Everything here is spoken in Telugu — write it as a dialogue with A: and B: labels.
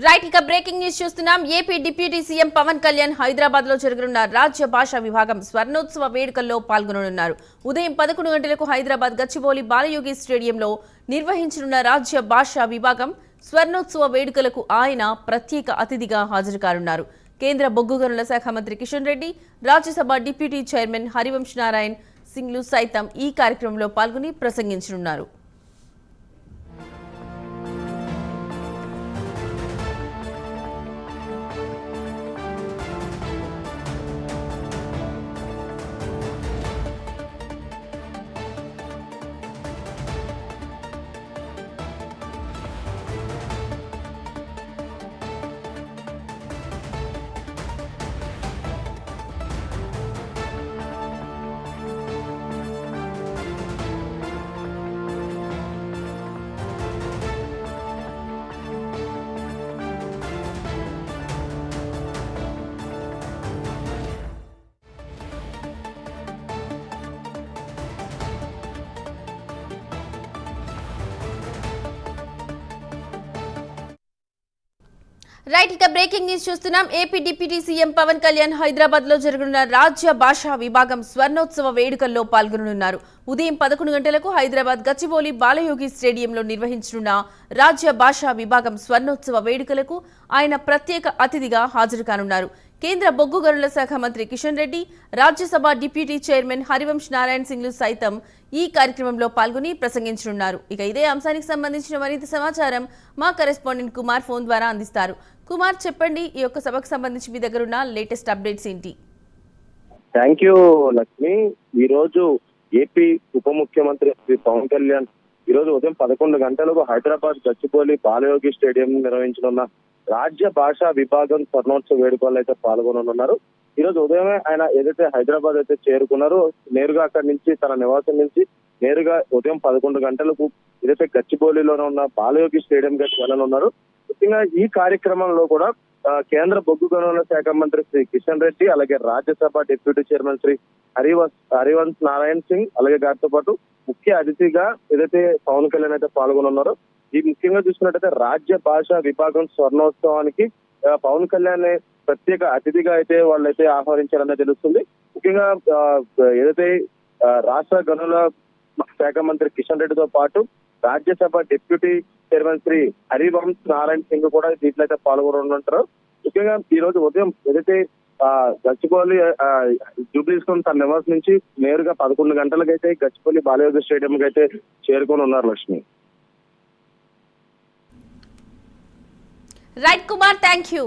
A: రైట్ ఇక బ్రేకింగ్ న్యూస్ చూస్తున్నాం. AP deputy CM Pawan Kalyan Hyderabad లో జరగనున్న రాజ్య భాషా విభాగం స్వర్ణోత్సవ వేడుకల్లో పాల్గొననున్నారు. ఉదయం 11 గంటలకు హైదరాబాద్ గచ్చిబౌలి బాలయోగి స్టేడియంలో నిర్వహించనున్న రాజ్య భాషా విభాగం స్వర్ణోత్సవ వేడుకలకు ఆయన ప్రత్యేక అతిథిగా హాజరు కానున్నారు. కేంద్ర బొగ్గు గనుల శాఖ మంత్రి కిషన్ రెడ్డి, రాజ్యసభ డిప్యూటీ చైర్మన్ హరివంశ్ నారాయణ్ సింగ్లు సైతం ఈ కార్యక్రమంలో పాల్గొని ప్రసంగించనున్నారు. రైట్ ఇక బ్రేకింగ్ న్యూస్ చూస్తున్నాం. AP deputy CM Pawan Kalyan Hyderabad లో జరగనున్న రాజ్య భాషా విభాగం స్వర్ణోత్సవ వేడుకల్లో పాల్గొననున్నారు. ఉదయం 11 గంటలకు హైదరాబాద్ గచ్చిబౌలి బాలయోగి స్టేడియంలో నిర్వహించనున్న రాజ్య భాషా విభాగం స్వర్ణోత్సవ వేడుకలకు ఆయన ప్రత్యేక అతిథిగా హాజరు కానున్నారు. కేంద్ర బొగ్గు గనుల శాఖ మంత్రి కిషన్ రెడ్డి, రాజ్యసభ డిప్యూటీ చైర్మన్ హరివంశ్ నారాయణ్ సింగ్లు సైతం ఈ కార్యక్రమంలో పాల్గొని ప్రసంగించనున్నారు. ఇక ఇదే అంశానికి సంబంధించిన మరింత సమాచారం మా కరెస్పాండెంట్ కుమార్ ఫోన్ ద్వారా అందిస్తారు. కుమార్, చెప్పండి, ఈ యొక్క సభకు సంబంధించి మీ దగ్గర ఉన్న లేటెస్ట్ అప్డేట్స్ ఏంటి?
B: Thank you Lakshmi. ఈ రోజు ఏపీ ఉప ముఖ్యమంత్రి శ్రీ పవన్ కళ్యాణ్ ఈ రోజు ఉదయం 11 గంటలకు హైదరాబాద్ గచ్చిబౌలి బాలయోగి స్టేడియం నిర్వహించనున్న రాజ్య భాషా విభాగం స్వర్ణోత్సవ వేడుకల్లో అయితే పాల్గొననున్నారు. ఈ రోజు ఉదయమే ఆయన ఏదైతే హైదరాబాద్ అయితే చేరుకున్నారో నేరుగా అక్కడి నుంచి తన నివాసం నుంచి నేరుగా ఉదయం 11 గంటలకు ఏదైతే గచ్చిబౌలిలోనే ఉన్న బాలయోగి స్టేడియం కి వెళ్ళనున్నారు. ముఖ్యంగా ఈ కార్యక్రమంలో కూడా కేంద్ర బొగ్గు గనుల శాఖ మంత్రి శ్రీ కిషన్ రెడ్డి, అలాగే రాజ్యసభ డిప్యూటీ చైర్మన్ శ్రీ హరివంశ్ నారాయణ్ సింగ్, అలాగే గారితో పాటు ముఖ్య అతిథిగా ఏదైతే పవన్ కళ్యాణ్ అయితే పాల్గొనున్నారో, ఈ ముఖ్యంగా చూసుకున్నట్టయితే రాజ్య భాషా విభాగం స్వర్ణోత్సవానికి పవన్ కళ్యాణ్ ప్రత్యేక అతిథిగా అయితే వాళ్ళైతే ఆహ్వానించారనే తెలుస్తుంది. ముఖ్యంగా ఏదైతే రాష్ట్ర గనుల శాఖ మంత్రి కిషన్ రెడ్డితో పాటు రాజ్యసభ డిప్యూటీ చైర్మన్ శ్రీ హరివంశ్ నారాయణ్ సింగ్ కూడా దీంట్లో అయితే పాల్గొనుంటారు. ముఖ్యంగా ఈ రోజు ఉదయం ఏదైతే గచ్చిబౌలి జూబ్లీస్ తన నివాసం నుంచి నేరుగా 11 గంటలకైతే గచ్చిబౌలి బాలయోగి స్టేడియం కి అయితే చేరుకొని ఉన్నారు. Lakshmi.
A: Right Kumar, thank you.